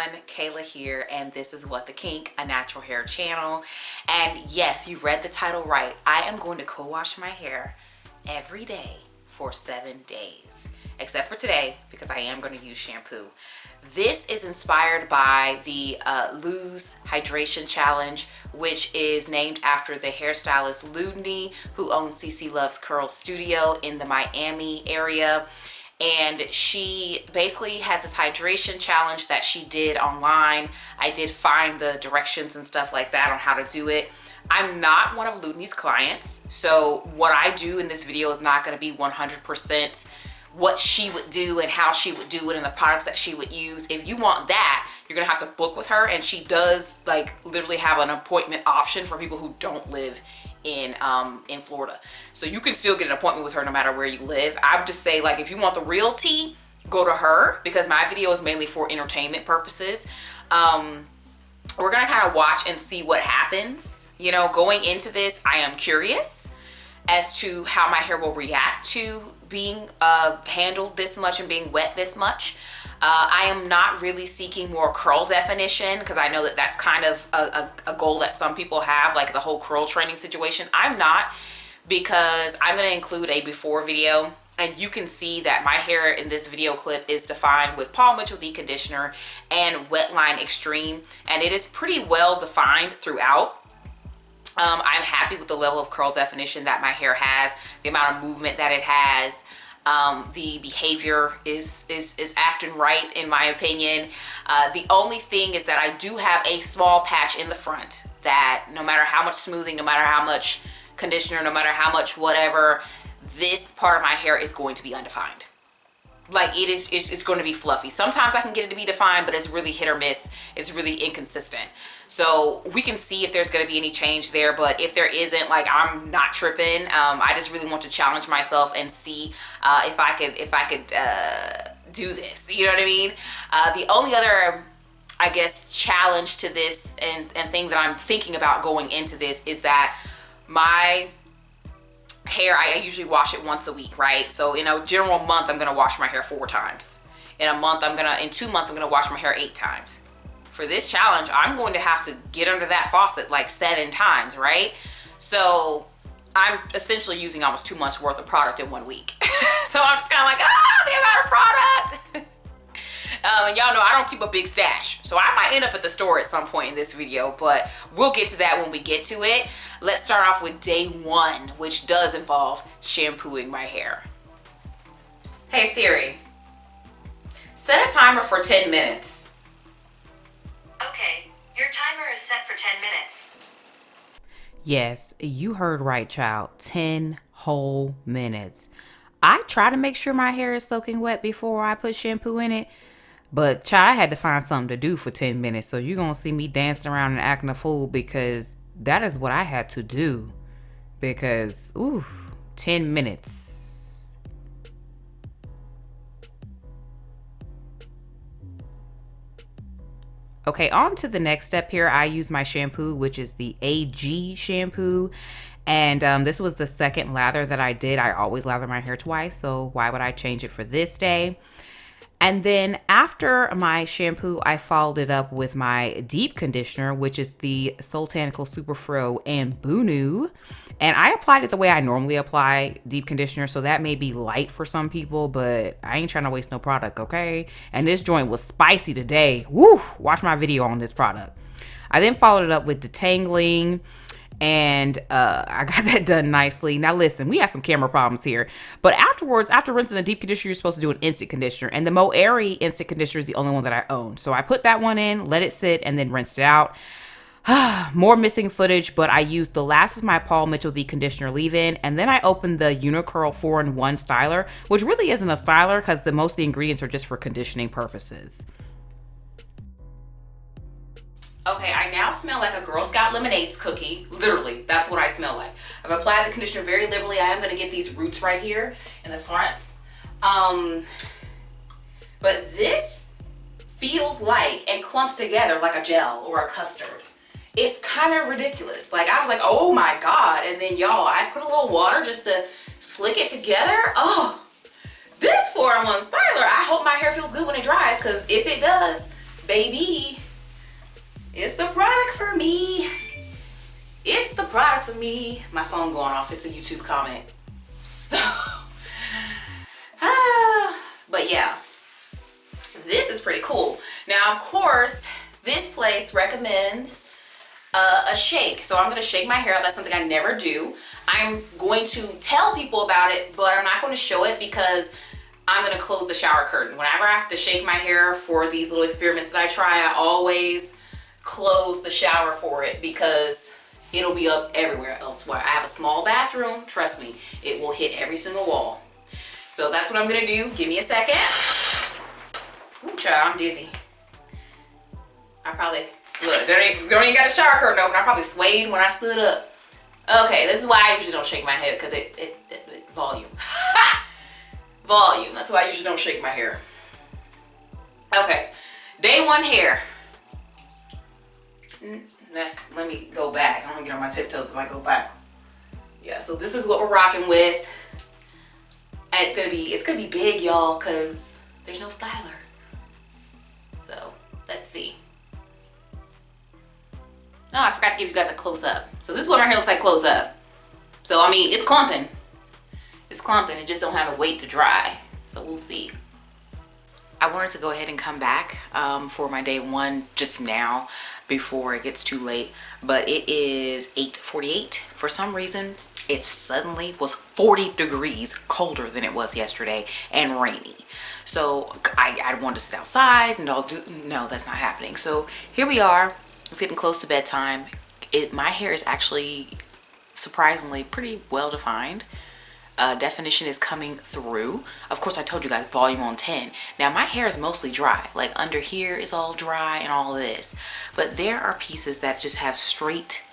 everyone, Kayla here, and this is What the Kink, a natural hair channel. And yes, you read the title right. I am going to co-wash my hair every day for 7 days, except for today because I am going to use shampoo. This is inspired by the Lose Hydration Challenge, which is named after the hairstylist Ludney, who owns CC Loves Curl Studio in the Miami area. And she basically has this hydration challenge that she did online. I did find the directions and stuff like that on how to do it. I'm not one of Ludney's clients, so what I do in this video is not going to be 100% what she would do and how she would do it and the products that she would use. If you want that, you're gonna have to book with her, and she does like literally have an appointment option for people who don't live in Florida. So you can still get an appointment with her no matter where you live. I would just say, like, if you want the real tea, go to her, because my video is mainly for entertainment purposes. We're gonna kind of watch and see what happens. You know, going into this, I am curious as to how my hair will react to being handled this much and being wet this much. I am not really seeking more curl definition, because I know that that's kind of a goal that some people have, like the whole curl training situation. I'm not, because I'm going to include a before video, and you can see that my hair in this video clip is defined with Paul Mitchell Deep Conditioner and Wetline Extreme, and it is pretty well defined throughout. I'm happy with the level of curl definition that my hair has, the amount of movement that it has. The behavior is acting right, in my opinion. The only thing is that I do have a small patch in the front that no matter how much smoothing, no matter how much conditioner, no matter how much whatever, this part of my hair is going to be undefined. Like, it's going to be fluffy. Sometimes I can get it to be defined, but it's really hit or miss. It's really inconsistent. So we can see if there's going to be any change there, but if there isn't, like, I'm not tripping. I just really want to challenge myself and see if I could do this. You know what I mean? The only other, I guess, challenge to this and thing that I'm thinking about going into this is that my hair, I usually wash it once a week, right? So in a general month, I'm gonna wash my hair 4 times. In 2 months, I'm gonna wash my hair 8 times. For this challenge, I'm going to have to get under that faucet like 7 times, right? So I'm essentially using almost 2 months worth of product in 1 week. So I'm just kind of like, the amount of product. And y'all know I don't keep a big stash, so I might end up at the store at some point in this video, but we'll get to that when we get to it. Let's start off with day 1, which does involve shampooing my hair. Hey Siri, set a timer for 10 minutes. Okay, your timer is set for 10 minutes. Yes, you heard right, child. 10 whole minutes. I try to make sure my hair is soaking wet before I put shampoo in it, but child, I had to find something to do for 10 minutes. So you're going to see me dancing around and acting a fool, because that is what I had to do. Because, 10 minutes. Okay, on to the next step here. I use my shampoo, which is the AG shampoo. And this was the second lather that I did. I always lather my hair twice, so why would I change it for this day? And then after my shampoo, I followed it up with my deep conditioner, which is the Sultanical Super Fro and Bunu. And I applied it the way I normally apply deep conditioner, so that may be light for some people, but I ain't trying to waste no product, okay? And this joint was spicy today. Woo! Watch my video on this product. I then followed it up with detangling, and I got that done nicely. Now listen, we had some camera problems here, but afterwards, after rinsing the deep conditioner, you're supposed to do an instant conditioner, and the Moeri instant conditioner is the only one that I own. So I put that one in, let it sit, and then rinsed it out. More missing footage, but I used the last of my Paul Mitchell Deep Conditioner leave-in, and then I opened the Unicurl 4-in-1 styler, which really isn't a styler because most of the ingredients are just for conditioning purposes. Okay, I now smell like a Girl Scout Lemonade's cookie. Literally, that's what I smell like. I've applied the conditioner very liberally. I am going to get these roots right here in the front. But this feels like and clumps together like a gel or a custard. It's kind of ridiculous. Like, I was like, oh my God. And then y'all, I put a little water just to slick it together. Oh, this 4-in-1 styler, I hope my hair feels good when it dries, because if it does, baby, it's the product for me. It's the product for me. My phone going off. It's a YouTube comment. So, but yeah, this is pretty cool. Now, of course, this place recommends a shake. So I'm going to shake my hair out. That's something I never do. I'm going to tell people about it, but I'm not going to show it because I'm going to close the shower curtain. Whenever I have to shake my hair for these little experiments that I try, I always close the shower for it because it'll be up everywhere elsewhere. I have a small bathroom. Trust me, it will hit every single wall. So that's what I'm going to do. Give me a second. Ooh, child, I'm dizzy. I probably, look, don't even got a shower curtain open. I probably swayed when I stood up. Okay, this is why I usually don't shake my head, because it volume. Volume, that's why I usually don't shake my hair. Okay, day one hair. Let me go back. I'm gonna get on my tiptoes if I go back. Yeah, so this is what we're rocking with. And it's gonna be big, y'all, because there's no styler. So, let's see. Oh, I forgot to give you guys a close-up. So this is what my hair looks like close-up. So, I mean, it's clumping. It's clumping. It just don't have a weight to dry. So, we'll see. I wanted to go ahead and come back for my day one just now before it gets too late. But it is 8:48. For some reason, it suddenly was 40 degrees colder than it was yesterday and rainy. So, I wanted to sit outside and no, that's not happening. So, here we are. It's getting close to bedtime. My hair is actually surprisingly pretty well defined. Definition is coming through. Of course, I told you guys volume on 10. Now my hair is mostly dry. Like under here is all dry and all this. But there are pieces that just have straight,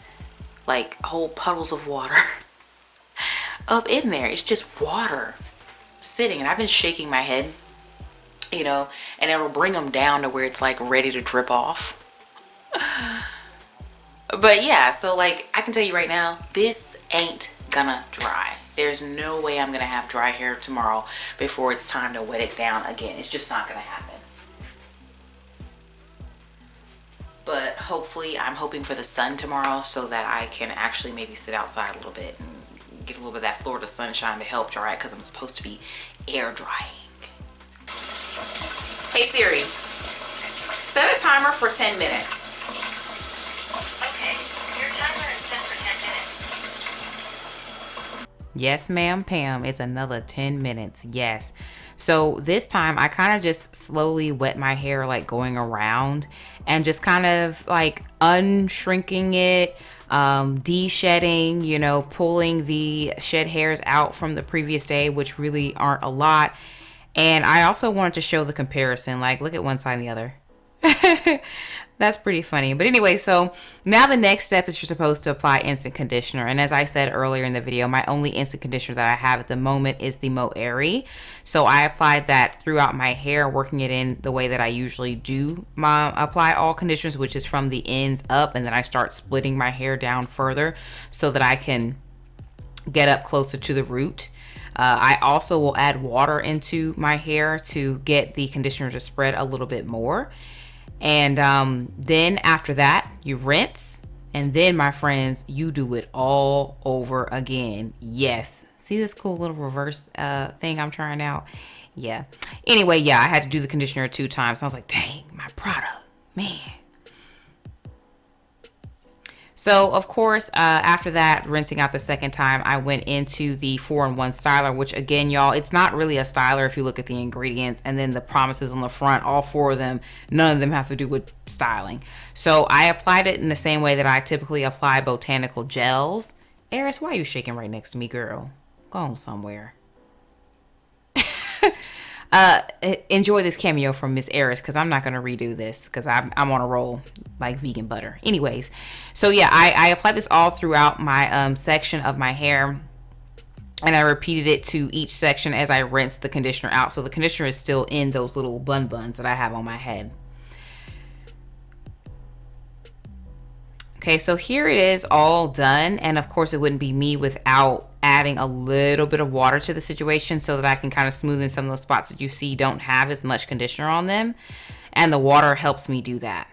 like whole puddles of water up in there. It's just water sitting. And I've been shaking my head, you know, and it'll bring them down to where it's like ready to drip off. But yeah, so like I can tell you right now, this ain't gonna dry. There's no way I'm gonna have dry hair tomorrow before it's time to wet it down again. It's just not gonna happen. But hopefully, I'm hoping for the sun tomorrow so that I can actually maybe sit outside a little bit and get a little bit of that Florida sunshine to help dry it, because I'm supposed to be air drying. Hey Siri, set a timer for 10 minutes. Okay, your timer is set for 10 minutes. Yes, ma'am, Pam. It's another 10 minutes. Yes. So this time I kind of just slowly wet my hair, like going around and just kind of like unshrinking it, de-shedding, you know, pulling the shed hairs out from the previous day, which really aren't a lot. And I also wanted to show the comparison, like look at one side and the other. That's pretty funny. But anyway, so now the next step is you're supposed to apply instant conditioner. And as I said earlier in the video, my only instant conditioner that I have at the moment is the Mo Airy. So I applied that throughout my hair, working it in the way that I usually do apply all conditioners, which is from the ends up, and then I start splitting my hair down further so that I can get up closer to the root. I also will add water into my hair to get the conditioner to spread a little bit more. And then after that, you rinse. And then, my friends, you do it all over again. Yes. See this cool little reverse thing I'm trying out? Yeah. Anyway, yeah, I had to do the conditioner 2 times. I was like, dang, my product, man. So, of course, after that, rinsing out the second time, I went into the 4-in-1 styler, which again, y'all, it's not really a styler if you look at the ingredients and then the promises on the front, all 4 of them, none of them have to do with styling. So I applied it in the same way that I typically apply botanical gels. Eris, why are you shaking right next to me, girl? Go on somewhere. Enjoy this cameo from Miss Eris, because I'm not going to redo this because I'm on a roll like vegan butter. Anyways, so yeah, I applied this all throughout my section of my hair, and I repeated it to each section as I rinsed the conditioner out. So the conditioner is still in those little buns that I have on my head. Okay, so here it is all done. And of course, it wouldn't be me without adding a little bit of water to the situation so that I can kind of smooth in some of those spots that you see don't have as much conditioner on them. and the water helps me do that.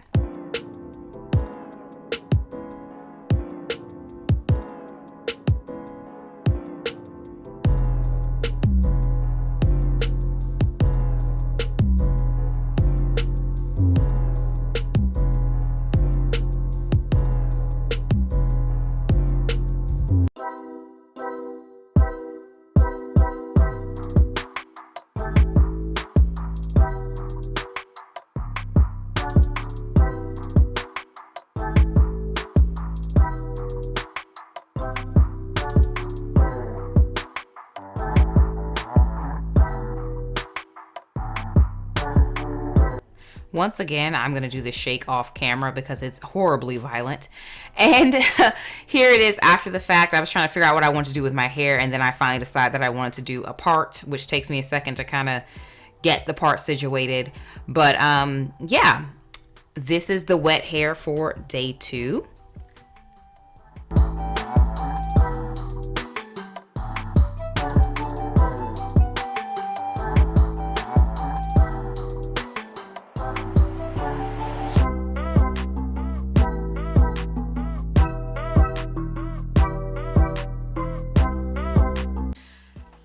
Once again, I'm going to do the shake off camera because it's horribly violent. And here it is after the fact. I was trying to figure out what I wanted to do with my hair, and then I finally decided that I wanted to do a part, which takes me a second to kind of get the part situated. But yeah, this is the wet hair for day 2.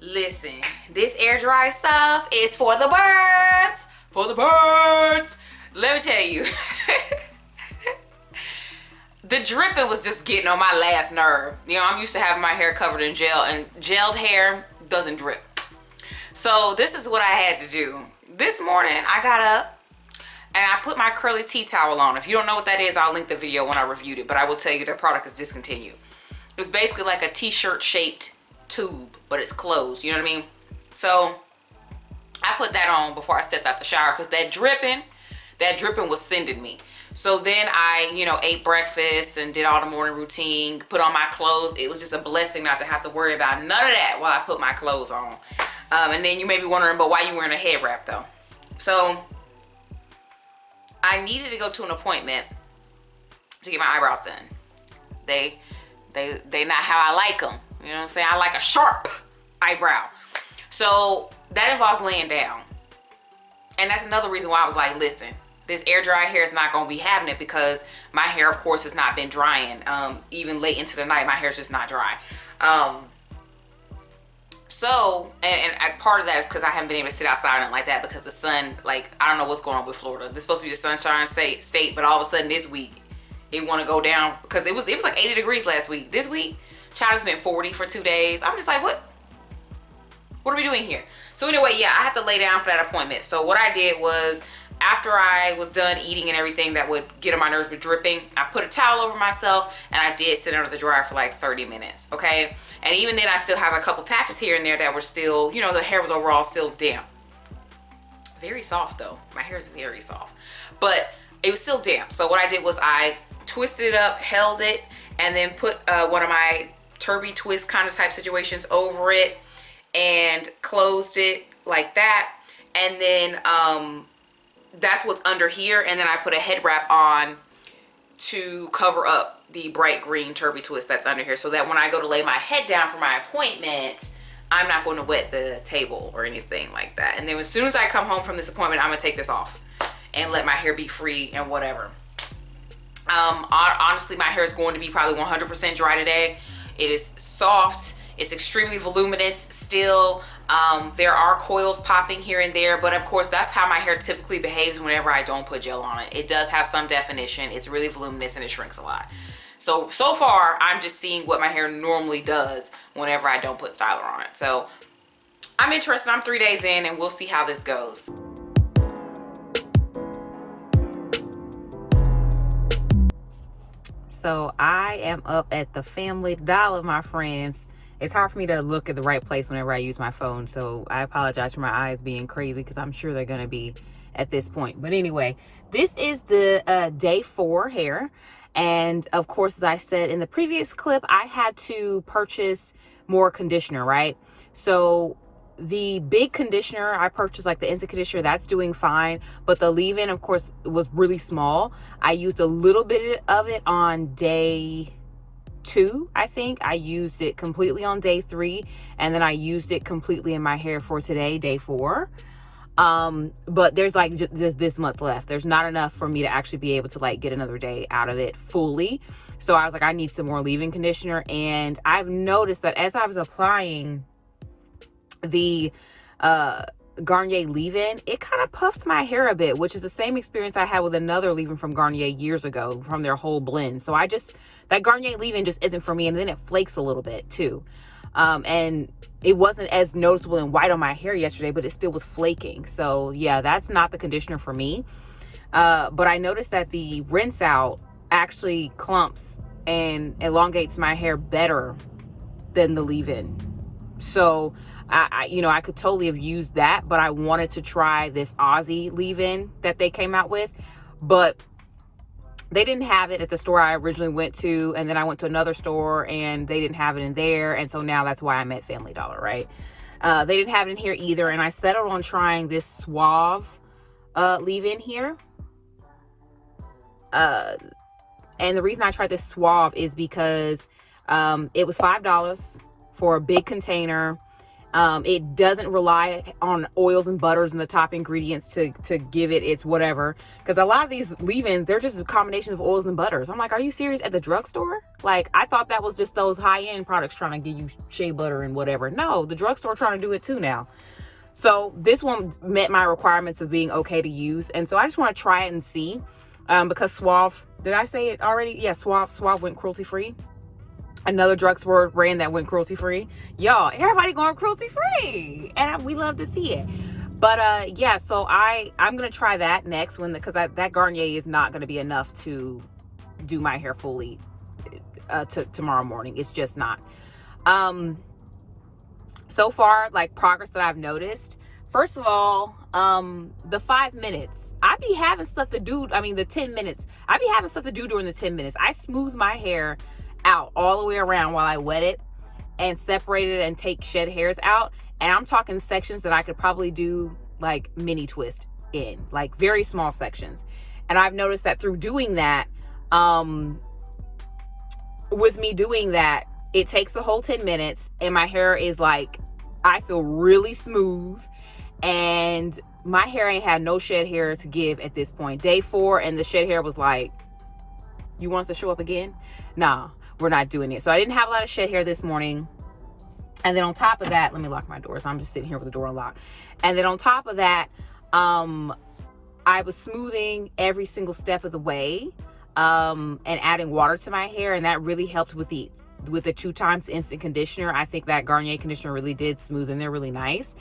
Listen, this air dry stuff is for the birds. For the birds. Let me tell you. The dripping was just getting on my last nerve. You know, I'm used to having my hair covered in gel, and gelled hair doesn't drip. So this is what I had to do. This morning I got up and I put my curly tea towel on. If you don't know what that is, I'll link the video when I reviewed it, but I will tell you the product is discontinued. It's basically like a t-shirt shaped tube, but it's closed, you know what I mean? So I put that on before I stepped out the shower because that dripping was sending me. So then I, you know, ate breakfast and did all the morning routine, put on my clothes. It was just a blessing not to have to worry about none of that while I put my clothes on. And then you may be wondering, but why you wearing a head wrap though? So I needed to go to an appointment to get my eyebrows done. They not how I like them. You know what I'm saying? I like a sharp eyebrow. So that involves laying down. And that's another reason why I was like, listen, this air dry hair is not going to be having it because my hair, of course, has not been drying. Even late into the night, my hair's just not dry. And part of that is because I haven't been able to sit outside and like that because the sun, like, I don't know what's going on with Florida. This is supposed to be the sunshine state, but all of a sudden this week, it want to go down because it was like 80 degrees last week. This week, China's been 40 for 2 days. I'm just like, what are we doing here? So anyway, yeah, I have to lay down for that appointment. So what I did was, after I was done eating and everything that would get on my nerves with dripping, I put a towel over myself and I did sit under the dryer for like 30 minutes, okay? And even then I still have a couple patches here and there that were still, you know, the hair was overall still damp. Very soft though. My hair is very soft. But it was still damp. So what I did was I twisted it up, held it, and then put one of my turby twist kind of type situations over it and closed it like that. And then that's what's under here. And then I put a head wrap on to cover up the bright green turby twist that's under here so that when I go to lay my head down for my appointment, I'm not going to wet the table or anything like that. And then as soon as I come home from this appointment, I'm going to take this off and let my hair be free and whatever. Honestly, my hair is going to be probably 100% dry today. It is soft. It's extremely voluminous still. There are coils popping here and there, but of course that's how my hair typically behaves whenever I don't put gel on it. It does have some definition. It's really voluminous and it shrinks a lot. So far I'm just seeing what my hair normally does whenever I don't put styler on it. So I'm interested. I'm 3 days in and we'll see how this goes. So I am up at the Family Dollar, my friends. It's hard for me to look at the right place whenever I use my phone, so I apologize for my eyes being crazy because I'm sure they're going to be at this point. But anyway, this is the day 4 hair. And of course, as I said in the previous clip, I had to purchase more conditioner, right? So the big conditioner I purchased, like the instant conditioner, that's doing fine, but the leave-in, of course, was really small. I used a little bit of it on day 2. I think I used it completely on day 3, and then I used it completely in my hair for today, day 4. But there's like just this much left. There's not enough for me to actually be able to like get another day out of it fully. So I was like, I need some more leave-in conditioner. And I've noticed that as I was applying the Garnier leave-in, it kind of puffs my hair a bit, which is the same experience I had with another leave-in from Garnier years ago from their whole blend. So that Garnier leave-in just isn't for me. And then it flakes a little bit too. And it wasn't as noticeable and white on my hair yesterday, but it still was flaking. So yeah, that's not the conditioner for me. But I noticed that the rinse out actually clumps and elongates my hair better than the leave-in. So I could totally have used that, but I wanted to try this Aussie leave-in that they came out with, but they didn't have it at the store I originally went to. And then I went to another store and they didn't have it in there. And so now that's why I'm at Family Dollar, right? They didn't have it in here either. And I settled on trying this Suave leave-in here. And the reason I tried this Suave is because it was $5 for a big container. It doesn't rely on oils and butters and the top ingredients to give it its whatever. Because a lot of these leave-ins, they're just a combination of oils and butters. I'm like, are you serious? At the drugstore? Like, I thought that was just those high-end products trying to give you shea butter and whatever. No, the drugstore trying to do it too now. So this one met my requirements of being okay to use. And so I just want to try it and see. Because Suave, did I say it already? Yeah, Suave went cruelty-free. Another drugstore brand that went cruelty-free. Y'all, everybody going cruelty-free. And we love to see it. But yeah, so I'm going to try that next one because that Garnier is not going to be enough to do my hair fully tomorrow morning. It's just not. So far, like progress that I've noticed. First of all, the 5 minutes. I be having stuff to do. I mean, the 10 minutes. I be having stuff to do during the 10 minutes. I smooth my hair out all the way around while I wet it and separate it and take shed hairs out. And I'm talking sections that I could probably do like mini twist in, like very small sections. And I've noticed that through doing that, with me doing that, it takes the whole 10 minutes and my hair is like, I feel really smooth and my hair ain't had no shed hair to give at this point. Day 4 and the shed hair was like, you want us to show up again? Nah, we're not doing it. So I didn't have a lot of shed hair this morning. And then on top of that, let me lock my door. So I'm just sitting here with the door unlocked. And then on top of that, I was smoothing every single step of the way, and adding water to my hair. And that really helped with the 2 times instant conditioner. I think that Garnier conditioner really did smooth and they're really nice.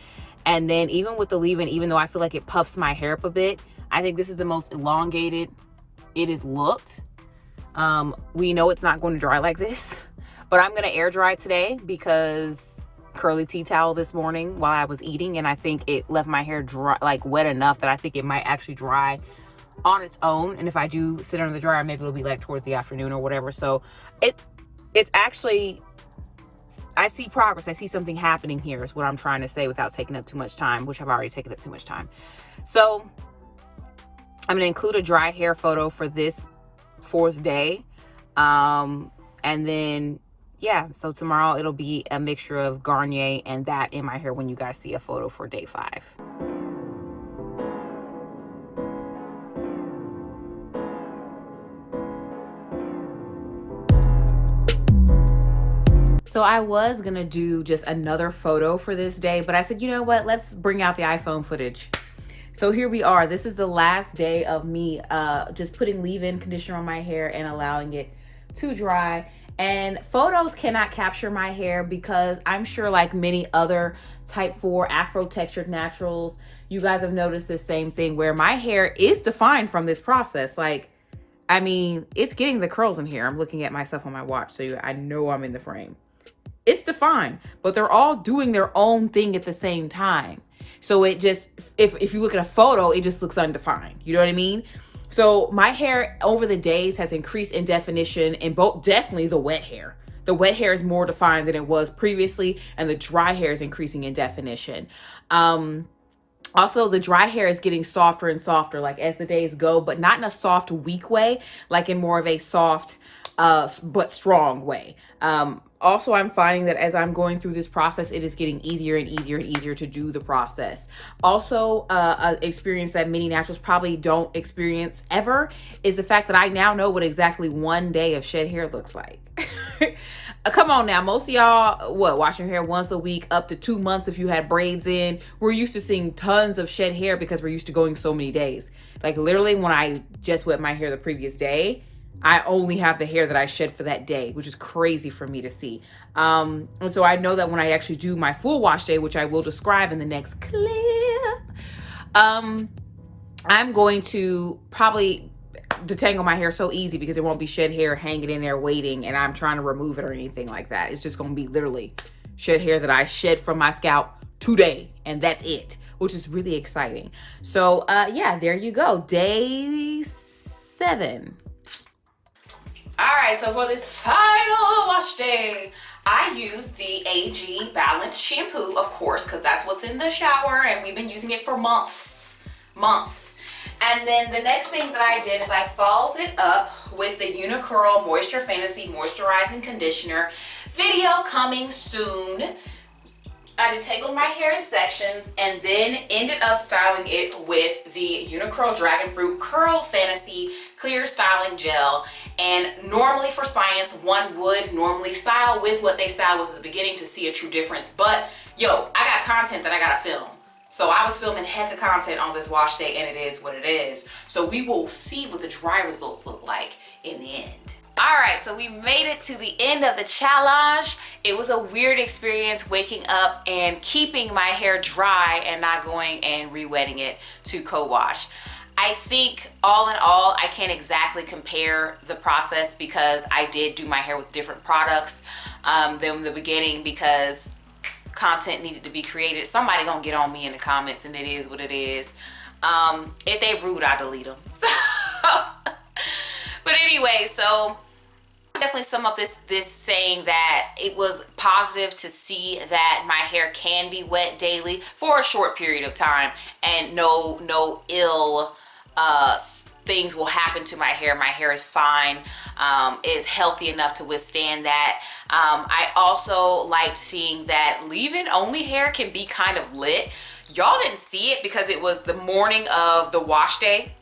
And then even with the leave-in, even though I feel like it puffs my hair up a bit, I think this is the most elongated it has looked. We know it's not going to dry like this, but I'm going to air dry today because curly tea towel this morning while I was eating. And I think it left my hair dry, like wet enough that I think it might actually dry on its own. And if I do sit under the dryer, maybe it'll be like towards the afternoon or whatever. So it's actually, I see progress. I see something happening here is what I'm trying to say without taking up too much time, which I've already taken up too much time. So I'm going to include a dry hair photo for this 4th day. And then, yeah, so tomorrow it'll be a mixture of Garnier and that in my hair when you guys see a photo for day 5. So I was gonna do just another photo for this day, but I said, you know what, let's bring out the iPhone footage. So here we are. This is the last day of me just putting leave-in conditioner on my hair and allowing it to dry. And photos cannot capture my hair because I'm sure like many other type 4 Afro textured naturals, you guys have noticed the same thing where my hair is defined from this process. Like, I mean, it's getting the curls in here. I'm looking at myself on my watch, so I know I'm in the frame. It's defined, but they're all doing their own thing at the same time. So it just, if you look at a photo, it just looks undefined. You know what I mean? So my hair over the days has increased in definition in both, definitely the wet hair. The wet hair is more defined than it was previously, and the dry hair is increasing in definition. Also, the dry hair is getting softer and softer, like as the days go, but not in a soft, weak way, like in more of a soft, but strong way. Also, I'm finding that as I'm going through this process, it is getting easier and easier and easier to do the process. Also, an experience that many naturals probably don't experience ever is the fact that I now know what exactly one day of shed hair looks like. Come on now, most of y'all, wash your hair once a week, up to 2 months if you had braids in. We're used to seeing tons of shed hair because we're used to going so many days. Like literally, when I just wet my hair the previous day, I only have the hair that I shed for that day, which is crazy for me to see. And so I know that when I actually do my full wash day, which I will describe in the next clip, I'm going to probably detangle my hair so easy because it won't be shed hair hanging in there waiting and I'm trying to remove it or anything like that. It's just going to be literally shed hair that I shed from my scalp today, and that's it, which is really exciting. So yeah, there you go. Day 7. All right, so for this final wash day, I use the AG Balance shampoo, of course, because that's what's in the shower, and we've been using it for months. And then the next thing that I did is I followed it up with the Unicurl Moisture Fantasy Moisturizing Conditioner. Video coming soon. I detangled my hair in sections and then ended up styling it with the Unicurl Dragon Fruit Curl Fantasy Clear Styling Gel. And normally for science, one would normally style with what they styled with at the beginning to see a true difference. But yo, I got content that I gotta film. So I was filming heck of content on this wash day, and it is what it is. So we will see what the dry results look like in the end. All right, so we made it to the end of the challenge. It was a weird experience waking up and keeping my hair dry and not going and re-wetting it to co-wash. I think all in all, I can't exactly compare the process because I did do my hair with different products than the beginning because content needed to be created. Somebody gonna get on me in the comments, and it is what it is. If they rude, I delete them. So, but anyway, so I definitely sum up this saying that it was positive to see that my hair can be wet daily for a short period of time, and no ill things will happen to my hair. My hair is fine, is healthy enough to withstand that. I also liked seeing that leave-in only hair can be kind of lit. Y'all didn't see it because it was the morning of the wash day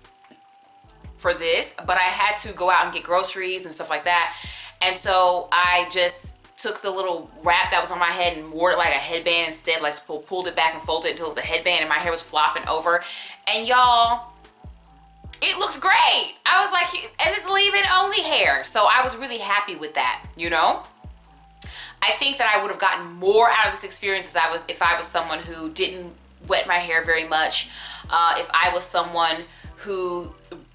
for this, but I had to go out and get groceries and stuff like that. And so I just took the little wrap that was on my head and wore it like a headband instead, like pulled it back and folded it until it was a headband, and my hair was flopping over. And y'all, it looked great. I was like, and it's leave-in only hair. So I was really happy with that, you know? I think that I would have gotten more out of this experience if I was someone who didn't wet my hair very much. If I was someone who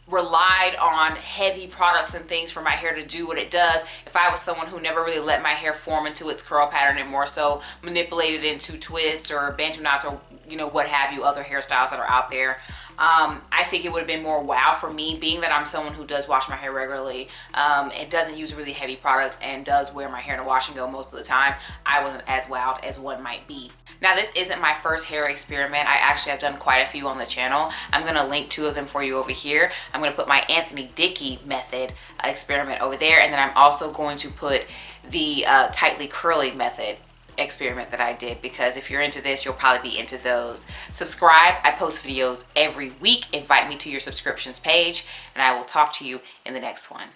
relied on heavy products and things for my hair to do what it does. If I was someone who never really let my hair form into its curl pattern and more so manipulated into twists or bantu knots or, you know, what have you, other hairstyles that are out there. I think it would have been more wow for me, being that I'm someone who does wash my hair regularly and doesn't use really heavy products and does wear my hair in a wash and go most of the time. I wasn't as wowed as one might be. Now, this isn't my first hair experiment. I actually have done quite a few on the channel. I'm going to link 2 of them for you over here. I'm going to put my Anthony Dickey method experiment over there, and then I'm also going to put the tightly curly method experiment that I did, because if you're into this, you'll probably be into those. Subscribe. I post videos every week. Invite me to your subscriptions page, and I will talk to you in the next one.